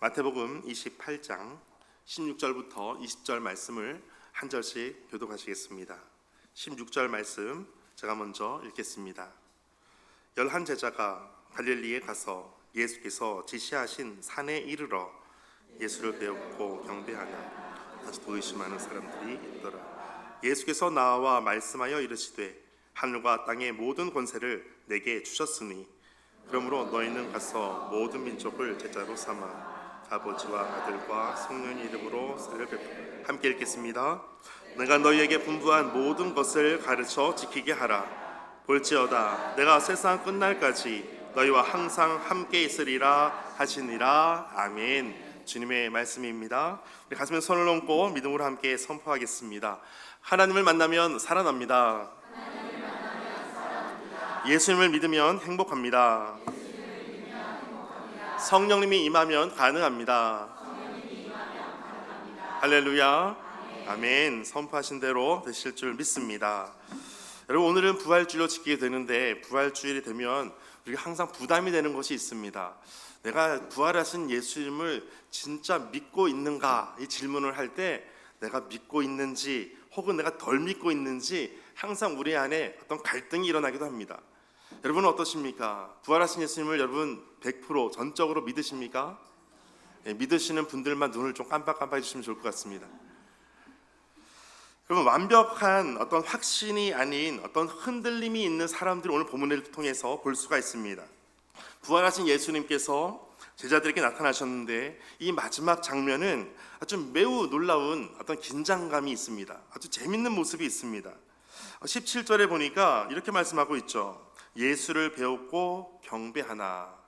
마태복음 28장 16절부터 20절 말씀을 한 절씩 교독하시겠습니다. 16절 말씀 제가 먼저 읽겠습니다. 11 제자가 갈릴리에 가서 예수께서 지시하신 산에 이르러 예수를 배웠고 경배하며 아직도 의심하는 사람들이 있더라. 예수께서 나와 말씀하여 이르시되 하늘과 땅의 모든 권세를 내게 주셨으니 그러므로 너희는 가서 모든 민족을 제자로 삼아 아버지와 아들과 성령의 이름으로 세례를 베푸라. 함께 읽겠습니다. 내가 너희에게 분부한 모든 것을 가르쳐 지키게 하라. 볼지어다 내가 세상 끝날까지 너희와 항상 함께 있으리라 하시니라. 아멘. 주님의 말씀입니다. 우리 가슴에 손을 얹고 믿음으로 함께 선포하겠습니다. 하나님을 만나면 살아납니다. 예수님을 믿으면 행복합니다. 성령님이 임하면 가능합니다. 할렐루야. 아멘. 선포하신 대로 되실 줄 믿습니다. 여러분, 오늘은 부활주일로 지키게 되는데 부활주일이 되면 우리가 항상 부담이 되는 것이 있습니다. 내가 부활하신 예수님을 진짜 믿고 있는가? 이 질문을 할 때 내가 믿고 있는지 혹은 내가 덜 믿고 있는지 항상 우리 안에 어떤 갈등이 일어나기도 합니다. 여러분은 어떠십니까? 부활하신 예수님을 여러분 100% 전적으로 믿으십니까? 믿으시는 분들만 눈을 좀 깜빡깜빡 해주시면 좋을 것 같습니다. 여러분, 완벽한 어떤 확신이 아닌 어떤 흔들림이 있는 사람들을 오늘 본문을 통해서 볼 수가 있습니다. 부활하신 예수님께서 제자들에게 나타나셨는데 이 마지막 장면은 아주 매우 놀라운 어떤 긴장감이 있습니다. 아주 재밌는 모습이 있습니다. 17절에 보니까 이렇게 말씀하고 있죠. 예수를 배웠고 경배하나.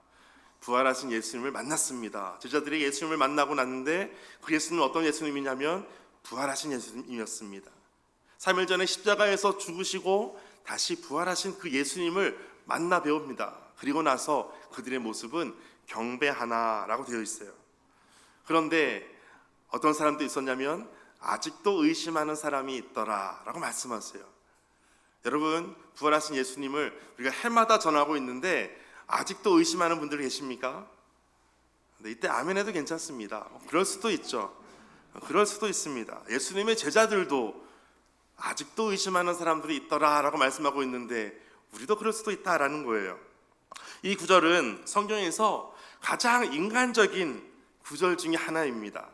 부활하신 예수님을 만났습니다. 제자들이 예수님을 만나고 났는데 그 예수님은 어떤 예수님이냐면 부활하신 예수님이었습니다. 3일 전에 십자가에서 죽으시고 다시 부활하신 그 예수님을 만나 배웁니다. 그리고 나서 그들의 모습은 경배하나라고 되어 있어요. 그런데 어떤 사람도 있었냐면 아직도 의심하는 사람이 있더라라고 말씀하세요. 여러분, 부활하신 예수님을 우리가 해마다 전하고 있는데 아직도 의심하는 분들 계십니까? 네, 이때 아멘 해도 괜찮습니다. 그럴 수도 있죠. 그럴 수도 있습니다. 예수님의 제자들도 아직도 의심하는 사람들이 있더라라고 말씀하고 있는데 우리도 그럴 수도 있다라는 거예요. 이 구절은 성경에서 가장 인간적인 구절 중에 하나입니다.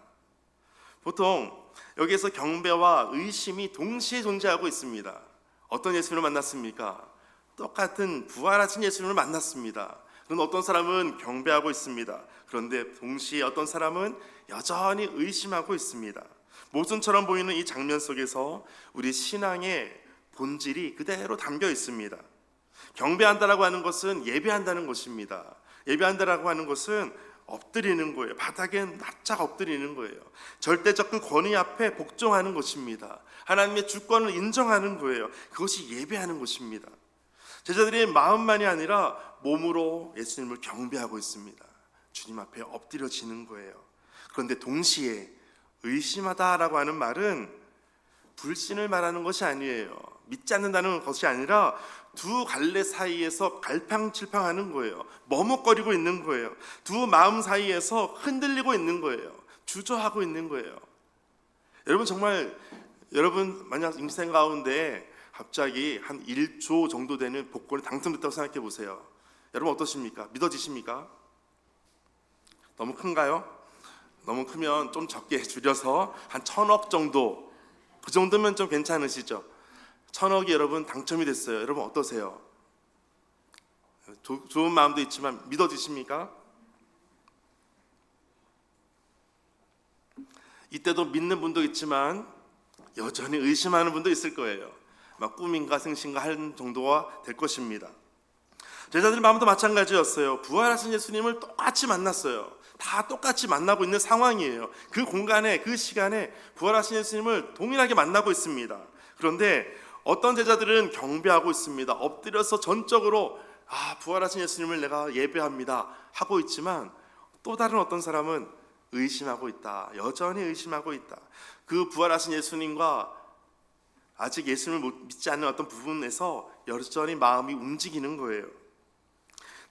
보통 여기에서 경배와 의심이 동시에 존재하고 있습니다. 어떤 예수님을 만났습니까? 똑같은 부활하신 예수님을 만났습니다. 그런데 어떤 사람은 경배하고 있습니다. 그런데 동시에 어떤 사람은 여전히 의심하고 있습니다. 모순처럼 보이는 이 장면 속에서 우리 신앙의 본질이 그대로 담겨 있습니다. 경배한다라고 하는 것은 예배한다는 것입니다. 예배한다라고 하는 것은 엎드리는 거예요. 바닥에 납작 엎드리는 거예요. 절대적 그 권위 앞에 복종하는 것입니다. 하나님의 주권을 인정하는 거예요. 그것이 예배하는 것입니다. 제자들의 마음만이 아니라 몸으로 예수님을 경배하고 있습니다. 주님 앞에 엎드려지는 거예요. 그런데 동시에 의심하다라고 하는 말은 불신을 말하는 것이 아니에요. 믿지 않는다는 것이 아니라 두 갈래 사이에서 갈팡질팡하는 거예요. 머뭇거리고 있는 거예요. 두 마음 사이에서 흔들리고 있는 거예요. 주저하고 있는 거예요. 여러분, 정말 여러분 만약 인생 가운데 갑자기 한 1조 정도 되는 복권이 당첨됐다고 생각해 보세요. 여러분 어떠십니까? 믿어지십니까? 너무 큰가요? 너무 크면 좀 적게 줄여서 한 1,000억 정도, 그 정도면 좀 괜찮으시죠? 1,000억이 여러분 당첨이 됐어요. 여러분 어떠세요? 좋은 마음도 있지만 믿어지십니까? 이때도 믿는 분도 있지만 여전히 의심하는 분도 있을 거예요. 막 꿈인가 생신가 할 정도가 될 것입니다. 제자들의 마음도 마찬가지였어요. 부활하신 예수님을 똑같이 만났어요. 다 똑같이 만나고 있는 상황이에요. 그 공간에, 그 시간에 부활하신 예수님을 동일하게 만나고 있습니다. 그런데 어떤 제자들은 경배하고 있습니다. 엎드려서 전적으로 부활하신 예수님을 내가 예배합니다 하고 있지만 또 다른 어떤 사람은 의심하고 있다. 여전히 의심하고 있다. 그 부활하신 예수님과 아직 예수님을 믿지 않는 어떤 부분에서 여전히 마음이 움직이는 거예요.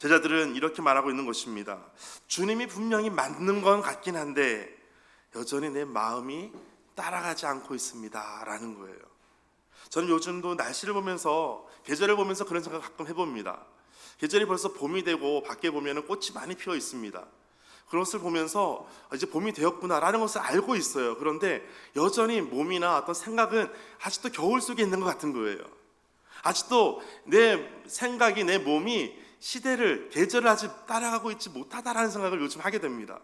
제자들은 이렇게 말하고 있는 것입니다. 주님이 분명히 맞는 건 같긴 한데 여전히 내 마음이 따라가지 않고 있습니다 라는 거예요. 저는 요즘도 날씨를 보면서, 계절을 보면서 그런 생각 가끔 해봅니다. 계절이 벌써 봄이 되고 밖에 보면 꽃이 많이 피어 있습니다. 그것을 보면서 이제 봄이 되었구나라는 것을 알고 있어요. 그런데 여전히 몸이나 어떤 생각은 아직도 겨울 속에 있는 것 같은 거예요. 아직도 내 생각이, 내 몸이 시대를, 계절을 아직 따라가고 있지 못하다라는 생각을 요즘 하게 됩니다.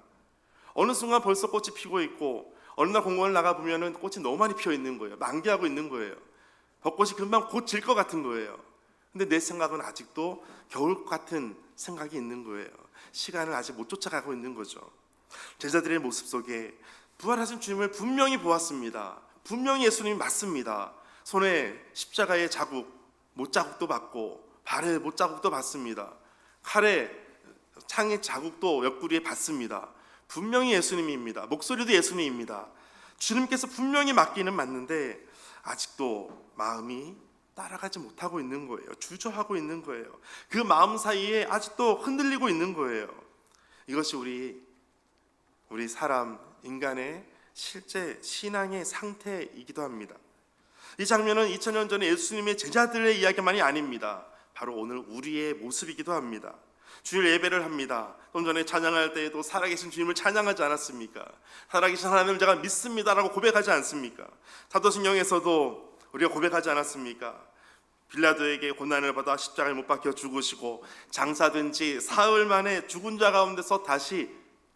어느 순간 벌써 꽃이 피고 있고, 어느 날 공원을 나가보면 꽃이 너무 많이 피어 있는 거예요. 만개하고 있는 거예요. 벚꽃이 금방 곧 질 것 같은 거예요. 근데 내 생각은 아직도 겨울 같은 생각이 있는 거예요. 시간을 아직 못 쫓아가고 있는 거죠. 제자들의 모습 속에 부활하신 주님을 분명히 보았습니다. 분명히 예수님이 맞습니다. 손에 십자가의 자국, 못자국도 봤고 발에 못자국도 봤습니다. 칼에 창의 자국도 옆구리에 봤습니다. 분명히 예수님입니다. 목소리도 예수님입니다. 주님께서 분명히 맞기는 맞는데 아직도 마음이 따라가지 못하고 있는 거예요. 주저하고 있는 거예요. 그 마음 사이에 아직도 흔들리고 있는 거예요. 이것이 우리 사람, 인간의 실제 신앙의 상태이기도 합니다. 이 장면은 2000년 전에 예수님의 제자들의 이야기만이 아닙니다. 바로 오늘 우리의 모습이기도 합니다. 주일 예배를 합니다. 좀 전에 찬양할 때에도 살아계신 주님을 찬양하지 않았습니까? 살아계신 하나님을 제가 믿습니다라고 고백하지 않습니까? 사도신경에서도 우리가 고백하지 않았습니까? 빌라도에게 고난을 받아 십자가에 못 박혀 죽으시고 장사된 지 사흘 만에 죽은 자 가운데서 다시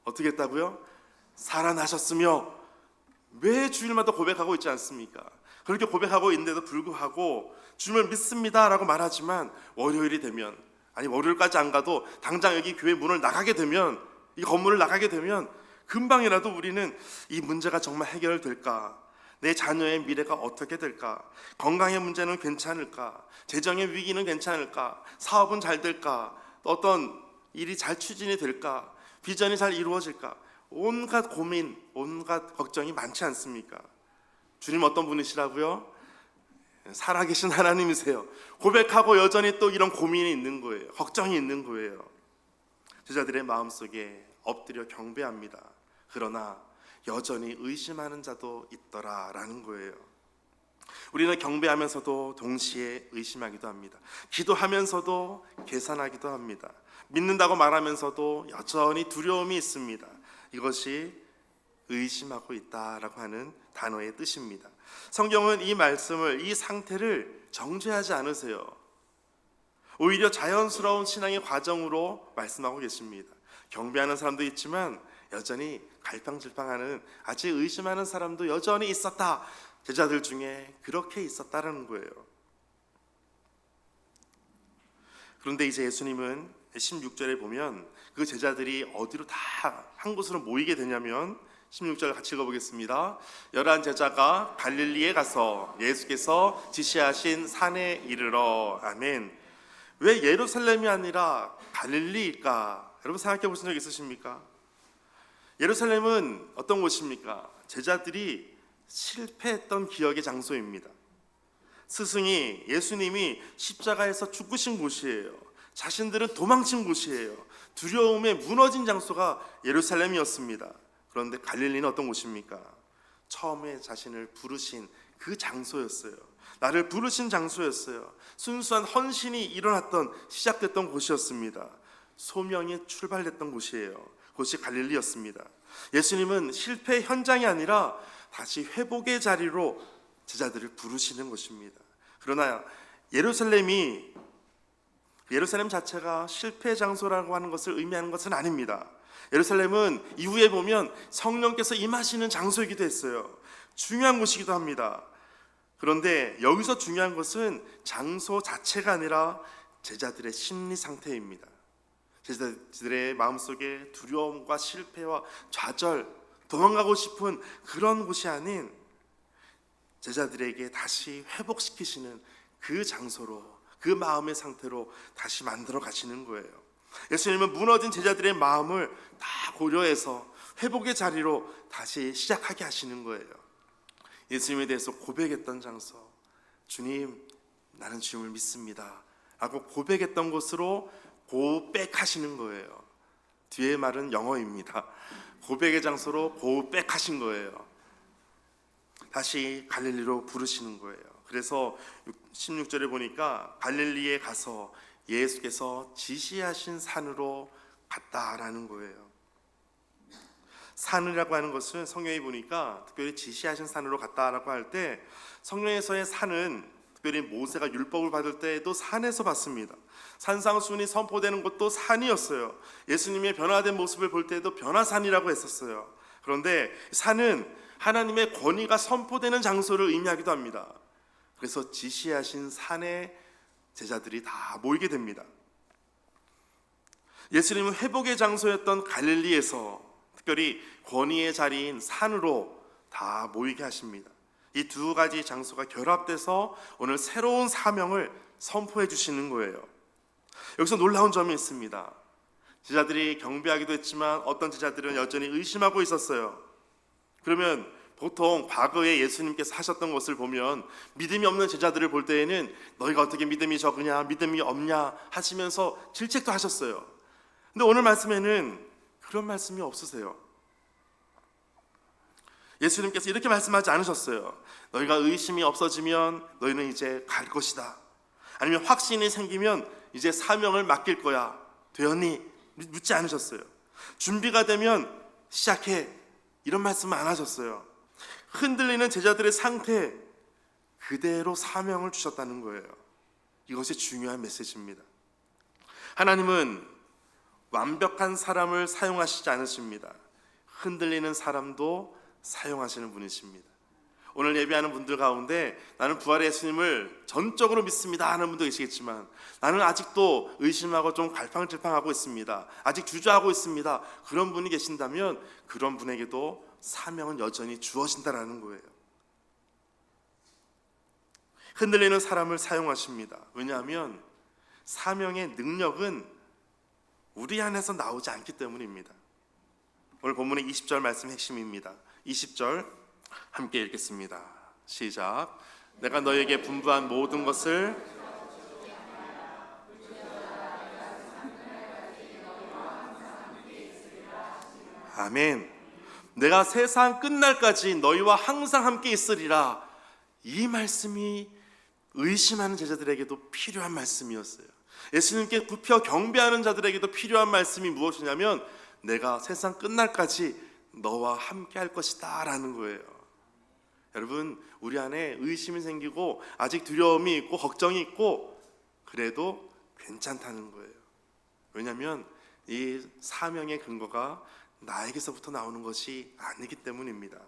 어떻게 했다고요? 살아나셨으며, 왜 주일마다 고백하고 있지 않습니까? 그렇게 고백하고 있는데도 불구하고 주님을 믿습니다라고 말하지만 월요일이 되면, 아니 월요일까지 안 가도 당장 여기 교회 문을 나가게 되면, 이 건물을 나가게 되면 금방이라도 우리는 이 문제가 정말 해결될까? 내 자녀의 미래가 어떻게 될까? 건강의 문제는 괜찮을까? 재정의 위기는 괜찮을까? 사업은 잘 될까? 어떤 일이 잘 추진이 될까? 비전이 잘 이루어질까? 온갖 고민, 온갖 걱정이 많지 않습니까? 주님 어떤 분이시라고요? 살아계신 하나님이세요. 고백하고 여전히 또 이런 고민이 있는 거예요. 걱정이 있는 거예요. 제자들의 마음속에 엎드려 경배합니다. 그러나 여전히 의심하는 자도 있더라라는 거예요. 우리는 경배하면서도 동시에 의심하기도 합니다. 기도하면서도 계산하기도 합니다. 믿는다고 말하면서도 여전히 두려움이 있습니다. 이것이 의심하고 있다라고 하는 단어의 뜻입니다. 성경은 이 말씀을, 이 상태를 정죄하지 않으세요. 오히려 자연스러운 신앙의 과정으로 말씀하고 계십니다. 경배하는 사람도 있지만 여전히 갈팡질팡하는, 아직 의심하는 사람도 여전히 있었다. 제자들 중에 그렇게 있었다는 거예요. 그런데 이제 예수님은 16절에 보면 그 제자들이 어디로 다 한 곳으로 모이게 되냐면 16절 같이 읽어보겠습니다. 11 제자가 갈릴리에 가서 예수께서 지시하신 산에 이르러. 아멘. 왜 예루살렘이 아니라 갈릴리일까? 여러분 생각해 보신 적 있으십니까? 예루살렘은 어떤 곳입니까? 제자들이 실패했던 기억의 장소입니다. 스승이, 예수님이 십자가에서 죽으신 곳이에요. 자신들은 도망친 곳이에요. 두려움에 무너진 장소가 예루살렘이었습니다. 그런데 갈릴리는 어떤 곳입니까? 처음에 자신을 부르신 그 장소였어요. 나를 부르신 장소였어요. 순수한 헌신이 일어났던, 시작됐던 곳이었습니다. 소명이 출발했던 곳이에요. 그것이 갈릴리였습니다. 예수님은 실패의 현장이 아니라 다시 회복의 자리로 제자들을 부르시는 것입니다. 그러나 예루살렘 자체가 실패 장소라고 하는 것을 의미하는 것은 아닙니다. 예루살렘은 이후에 보면 성령께서 임하시는 장소이기도 했어요. 중요한 곳이기도 합니다. 그런데 여기서 중요한 것은 장소 자체가 아니라 제자들의 심리 상태입니다. 제자들의 마음속에 두려움과 실패와 좌절, 도망가고 싶은 그런 곳이 아닌 제자들에게 다시 회복시키시는 그 장소로, 그 마음의 상태로 다시 만들어 가시는 거예요. 예수님은 무너진 제자들의 마음을 다 고려해서 회복의 자리로 다시 시작하게 하시는 거예요. 예수님에 대해서 고백했던 장소, 주님 나는 주님을 믿습니다 라고 고백했던 곳으로 고백하시는 거예요. 뒤에 말은 영어입니다. 고백의 장소로 고백하신 거예요. 다시 갈릴리로 부르시는 거예요. 그래서 16절에 보니까 갈릴리에 가서 예수께서 지시하신 산으로 갔다라는 거예요. 산이라고 하는 것은 성경에 보니까 특별히 지시하신 산으로 갔다라고 할 때, 성경에서의 산은 특별히 모세가 율법을 받을 때에도 산에서 봤습니다. 산상수훈이 선포되는 것도 산이었어요. 예수님의 변화된 모습을 볼 때에도 변화산이라고 했었어요. 그런데 산은 하나님의 권위가 선포되는 장소를 의미하기도 합니다. 그래서 지시하신 산에 제자들이 다 모이게 됩니다. 예수님은 회복의 장소였던 갈릴리에서 특별히 권위의 자리인 산으로 다 모이게 하십니다. 이 두 가지 장소가 결합돼서 오늘 새로운 사명을 선포해 주시는 거예요. 여기서 놀라운 점이 있습니다. 제자들이 경배하기도 했지만 어떤 제자들은 여전히 의심하고 있었어요. 그러면 보통 과거에 예수님께서 하셨던 것을 보면 믿음이 없는 제자들을 볼 때에는 너희가 어떻게 믿음이 적으냐, 믿음이 없냐 하시면서 질책도 하셨어요. 근데 오늘 말씀에는 그런 말씀이 없으세요. 예수님께서 이렇게 말씀하지 않으셨어요. 너희가 의심이 없어지면 너희는 이제 갈 것이다. 아니면 확신이 생기면 이제 사명을 맡길 거야. 되었니? 묻지 않으셨어요. 준비가 되면 시작해. 이런 말씀 안 하셨어요. 흔들리는 제자들의 상태 그대로 사명을 주셨다는 거예요. 이것이 중요한 메시지입니다. 하나님은 완벽한 사람을 사용하시지 않으십니다. 흔들리는 사람도 사용하시는 분이십니다. 오늘 예배하는 분들 가운데 나는 부활의 예수님을 전적으로 믿습니다 하는 분도 계시겠지만, 나는 아직도 의심하고 좀 갈팡질팡하고 있습니다, 아직 주저하고 있습니다, 그런 분이 계신다면 그런 분에게도 사명은 여전히 주어진다라는 거예요. 흔들리는 사람을 사용하십니다. 왜냐하면 사명의 능력은 우리 안에서 나오지 않기 때문입니다. 오늘 본문의 20절 말씀 핵심입니다. 20절 함께 읽겠습니다. 시작. 내가 너에게 분부한 모든 것을 아멘. 내가 세상 끝날까지 너희와 항상 함께 있으리라. 이 말씀이 의심하는 제자들에게도 필요한 말씀이었어요. 예수님께 굽혀 경배하는 자들에게도 필요한 말씀이 무엇이냐면 내가 세상 끝날까지 너와 함께 할 것이다 라는 거예요. 여러분, 우리 안에 의심이 생기고 아직 두려움이 있고 걱정이 있고 그래도 괜찮다는 거예요. 왜냐하면 이 사명의 근거가 나에게서부터 나오는 것이 아니기 때문입니다.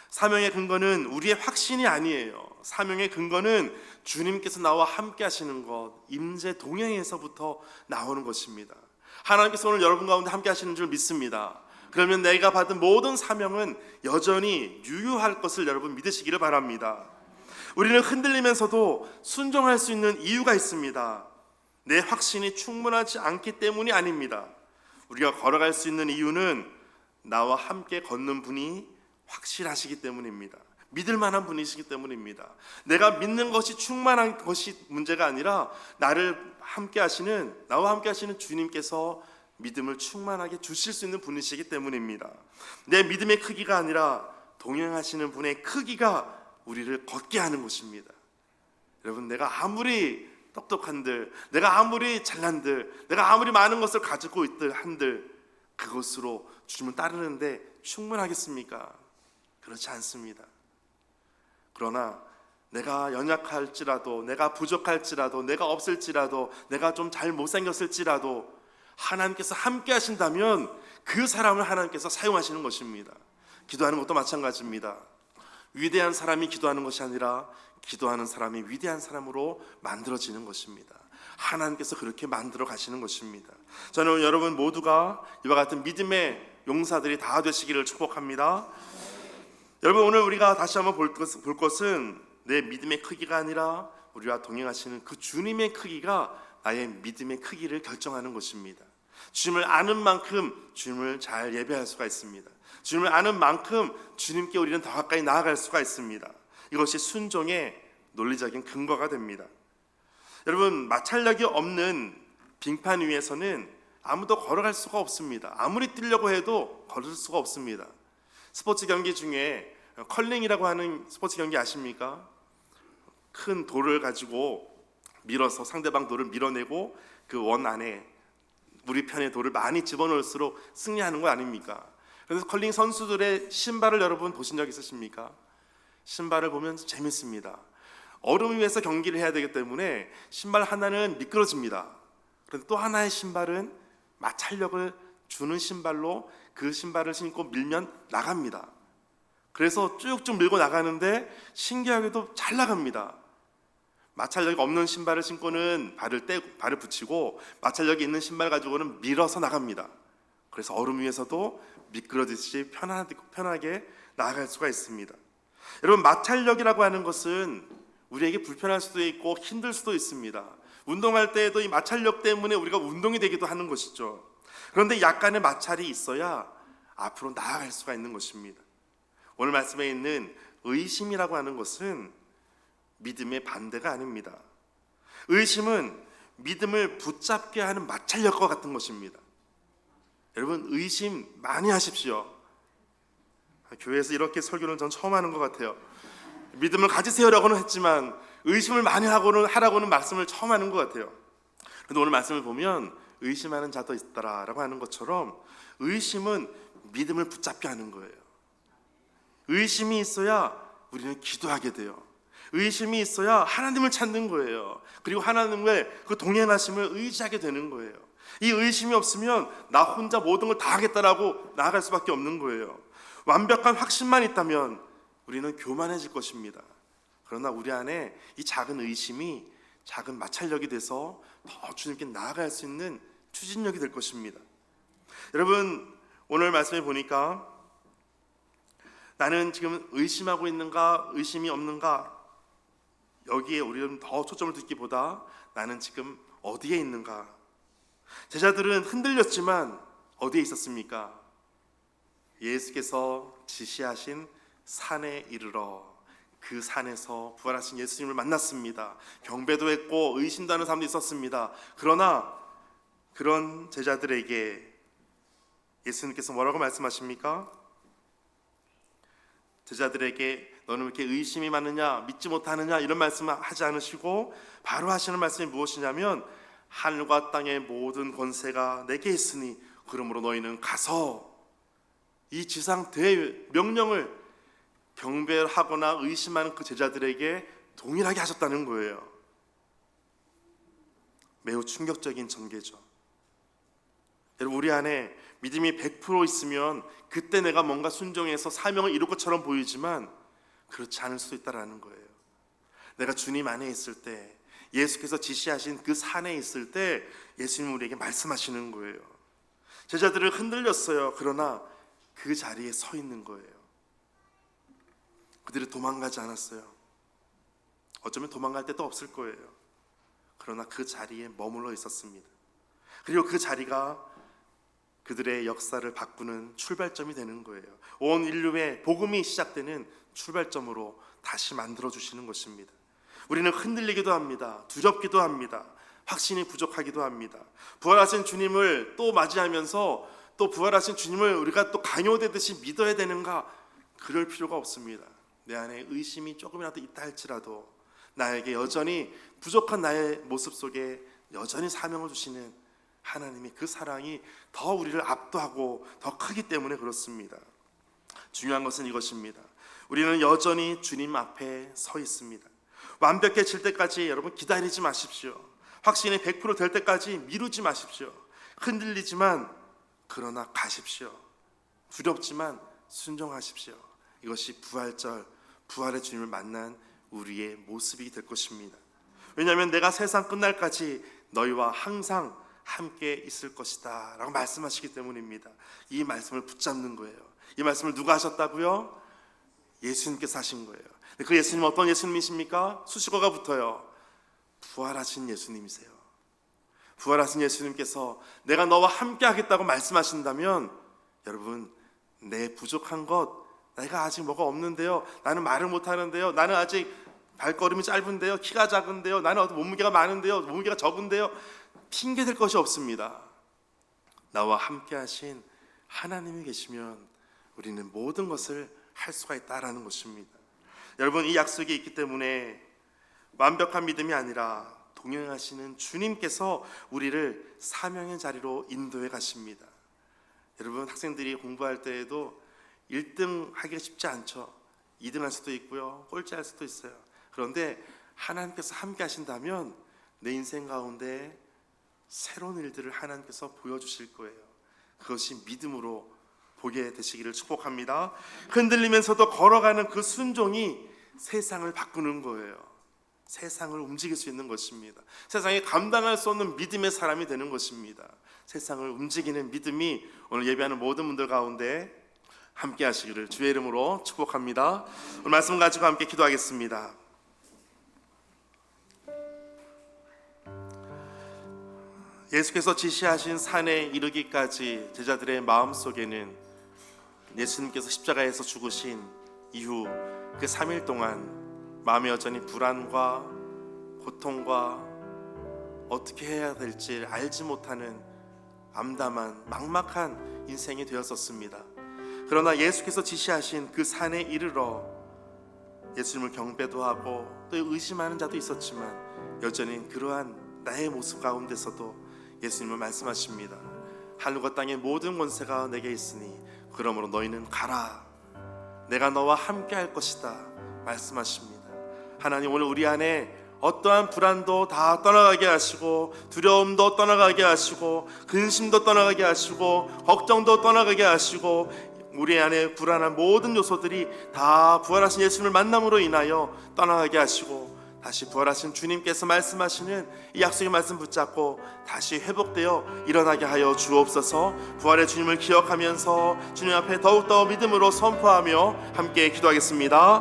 사명의 근거는 우리의 확신이 아니에요. 사명의 근거는 주님께서 나와 함께 하시는 것, 임재 동행에서부터 나오는 것입니다. 하나님께서 오늘 여러분 가운데 함께 하시는 줄 믿습니다. 그러면 내가 받은 모든 사명은 여전히 유효할 것을 여러분 믿으시기를 바랍니다. 우리는 흔들리면서도 순종할 수 있는 이유가 있습니다. 내 확신이 충분하지 않기 때문이 아닙니다. 우리가 걸어갈 수 있는 이유는 나와 함께 걷는 분이 확실하시기 때문입니다. 믿을 만한 분이시기 때문입니다. 내가 믿는 것이 충만한 것이 문제가 아니라 나와 함께 하시는 주님께서 믿음을 충만하게 주실 수 있는 분이시기 때문입니다. 내 믿음의 크기가 아니라 동행하시는 분의 크기가 우리를 걷게 하는 것입니다. 여러분, 내가 아무리 똑똑한들, 내가 아무리 잘난들, 내가 아무리 많은 것을 가지고 있들 한들 그것으로 주님을 따르는데 충분하겠습니까? 그렇지 않습니다. 그러나 내가 연약할지라도, 내가 부족할지라도, 내가 없을지라도, 내가 좀 잘 못생겼을지라도 하나님께서 함께 하신다면 그 사람을 하나님께서 사용하시는 것입니다. 기도하는 것도 마찬가지입니다. 위대한 사람이 기도하는 것이 아니라 기도하는 사람이 위대한 사람으로 만들어지는 것입니다. 하나님께서 그렇게 만들어 가시는 것입니다. 저는 여러분 모두가 이와 같은 믿음의 용사들이 다 되시기를 축복합니다. 여러분, 오늘 우리가 다시 한번 볼 것은 내 믿음의 크기가 아니라 우리와 동행하시는 그 주님의 크기가 나의 믿음의 크기를 결정하는 것입니다. 주님을 아는 만큼 주님을 잘 예배할 수가 있습니다. 주님을 아는 만큼 주님께 우리는 더 가까이 나아갈 수가 있습니다. 이것이 순종의 논리적인 근거가 됩니다. 여러분, 마찰력이 없는 빙판 위에서는 아무도 걸어갈 수가 없습니다. 아무리 뛰려고 해도 걸을 수가 없습니다. 스포츠 경기 중에 컬링이라고 하는 스포츠 경기 아십니까? 큰 돌을 가지고 밀어서 상대방 돌을 밀어내고 그 원 안에 우리 편의 돌을 많이 집어넣을수록 승리하는 거 아닙니까? 그래서 컬링 선수들의 신발을 여러분 보신 적 있으십니까? 신발을 보면 재밌습니다. 얼음 위에서 경기를 해야 되기 때문에 신발 하나는 미끄러집니다. 그런데 또 하나의 신발은 마찰력을 주는 신발로 그 신발을 신고 밀면 나갑니다. 그래서 쭉쭉 밀고 나가는데 신기하게도 잘 나갑니다. 마찰력이 없는 신발을 신고는 발을 붙이고 마찰력이 있는 신발 가지고는 밀어서 나갑니다. 그래서 얼음 위에서도 미끄러지듯이 편하게 나아갈 수가 있습니다. 여러분, 마찰력이라고 하는 것은 우리에게 불편할 수도 있고 힘들 수도 있습니다. 운동할 때에도 이 마찰력 때문에 우리가 운동이 되기도 하는 것이죠. 그런데 약간의 마찰이 있어야 앞으로 나아갈 수가 있는 것입니다. 오늘 말씀에 있는 의심이라고 하는 것은 믿음의 반대가 아닙니다. 의심은 믿음을 붙잡게 하는 마찰력과 같은 것입니다. 여러분, 의심 많이 하십시오. 교회에서 이렇게 설교는 전 처음 하는 것 같아요. 믿음을 가지세요라고는 했지만 의심을 많이 하라고는 말씀을 처음 하는 것 같아요. 그런데 오늘 말씀을 보면 의심하는 자도 있더라라고 하는 것처럼 의심은 믿음을 붙잡게 하는 거예요. 의심이 있어야 우리는 기도하게 돼요. 의심이 있어야 하나님을 찾는 거예요. 그리고 하나님의 그 동행하심을 의지하게 되는 거예요. 이 의심이 없으면 나 혼자 모든 걸 다 하겠다라고 나아갈 수밖에 없는 거예요. 완벽한 확신만 있다면 우리는 교만해질 것입니다. 그러나 우리 안에 이 작은 의심이 작은 마찰력이 돼서 더 주님께 나아갈 수 있는 추진력이 될 것입니다. 여러분, 오늘 말씀해 보니까 나는 지금 의심하고 있는가 의심이 없는가, 여기에 우리는 더 초점을 두기보다 나는 지금 어디에 있는가. 제자들은 흔들렸지만 어디에 있었습니까? 예수께서 지시하신 산에 이르러 그 산에서 부활하신 예수님을 만났습니다. 경배도 했고 의심도 하는 사람도 있었습니다. 그러나 그런 제자들에게 예수님께서 뭐라고 말씀하십니까? 제자들에게 너는 왜 이렇게 의심이 많으냐, 믿지 못하느냐, 이런 말씀을 하지 않으시고 바로 하시는 말씀이 무엇이냐면 하늘과 땅의 모든 권세가 내게 있으니 그러므로 너희는 가서 이 지상 대명령을 경배하거나 의심하는 그 제자들에게 동일하게 하셨다는 거예요. 매우 충격적인 전개죠. 여러분, 우리 안에 믿음이 100% 있으면 그때 내가 뭔가 순종해서 사명을 이룰 것처럼 보이지만 그렇지 않을 수도 있다는 거예요. 내가 주님 안에 있을 때, 예수께서 지시하신 그 산에 있을 때 예수님 우리에게 말씀하시는 거예요. 제자들을 흔들렸어요. 그러나 그 자리에 서 있는 거예요. 그들이 도망가지 않았어요. 어쩌면 도망갈 데도 없을 거예요. 그러나 그 자리에 머물러 있었습니다. 그리고 그 자리가 그들의 역사를 바꾸는 출발점이 되는 거예요. 온 인류의 복음이 시작되는 출발점으로 다시 만들어주시는 것입니다. 우리는 흔들리기도 합니다. 두렵기도 합니다. 확신이 부족하기도 합니다. 부활하신 주님을 또 맞이하면서 또 부활하신 주님을 우리가 또 강요되듯이 믿어야 되는가? 그럴 필요가 없습니다. 내 안에 의심이 조금이라도 있다 할지라도 나에게 여전히 부족한 나의 모습 속에 여전히 사명을 주시는 하나님의 그 사랑이 더 우리를 압도하고 더 크기 때문에 그렇습니다. 중요한 것은 이것입니다. 우리는 여전히 주님 앞에 서 있습니다. 완벽해질 때까지 여러분 기다리지 마십시오. 확신이 100% 될 때까지 미루지 마십시오. 흔들리지만 그러나 가십시오. 두렵지만 순종하십시오. 이것이 부활절, 부활의 주님을 만난 우리의 모습이 될 것입니다. 왜냐하면 내가 세상 끝날까지 너희와 항상 함께 있을 것이다 라고 말씀하시기 때문입니다. 이 말씀을 붙잡는 거예요. 이 말씀을 누가 하셨다고요? 예수님께서 하신 거예요. 그 예수님 어떤 예수님이십니까? 수식어가 붙어요. 부활하신 예수님이세요. 부활하신 예수님께서 내가 너와 함께 하겠다고 말씀하신다면 여러분, 내 부족한 것, 내가 아직 뭐가 없는데요, 나는 말을 못하는데요, 나는 아직 발걸음이 짧은데요, 키가 작은데요, 나는 몸무게가 많은데요, 몸무게가 적은데요, 핑계 댈 것이 없습니다. 나와 함께 하신 하나님이 계시면 우리는 모든 것을 할 수가 있다라는 것입니다. 여러분, 이 약속이 있기 때문에 완벽한 믿음이 아니라 동행하시는 주님께서 우리를 사명의 자리로 인도해 가십니다. 여러분, 학생들이 공부할 때에도 1등 하기가 쉽지 않죠. 2등 할 수도 있고요, 꼴찌 할 수도 있어요. 그런데 하나님께서 함께 하신다면 내 인생 가운데 새로운 일들을 하나님께서 보여주실 거예요. 그것이 믿음으로 보게 되시기를 축복합니다. 흔들리면서도 걸어가는 그 순종이 세상을 바꾸는 거예요. 세상을 움직일 수 있는 것입니다. 세상에 감당할 수 없는 믿음의 사람이 되는 것입니다. 세상을 움직이는 믿음이 오늘 예배하는 모든 분들 가운데 함께 하시기를 주의 이름으로 축복합니다. 오늘 말씀 가지고 함께 기도하겠습니다. 예수께서 지시하신 산에 이르기까지 제자들의 마음속에는 예수님께서 십자가에서 죽으신 이후 그 3일 동안 마음에 여전히 불안과 고통과 어떻게 해야 될지 알지 못하는 암담한 막막한 인생이 되었었습니다. 그러나 예수께서 지시하신 그 산에 이르러 예수님을 경배도 하고 또 의심하는 자도 있었지만 여전히 그러한 나의 모습 가운데서도 예수님은 말씀하십니다. 하늘과 땅의 모든 권세가 내게 있으니 그러므로 너희는 가라. 내가 너와 함께 할 것이다 말씀하십니다. 하나님, 오늘 우리 안에 어떠한 불안도 다 떠나가게 하시고 두려움도 떠나가게 하시고 근심도 떠나가게 하시고 걱정도 떠나가게 하시고 우리 안에 불안한 모든 요소들이 다 부활하신 예수님을 만남으로 인하여 떠나가게 하시고 다시 부활하신 주님께서 말씀하시는 이 약속의 말씀 붙잡고 다시 회복되어 일어나게 하여 주옵소서. 부활의 주님을 기억하면서 주님 앞에 더욱더 믿음으로 선포하며 함께 기도하겠습니다.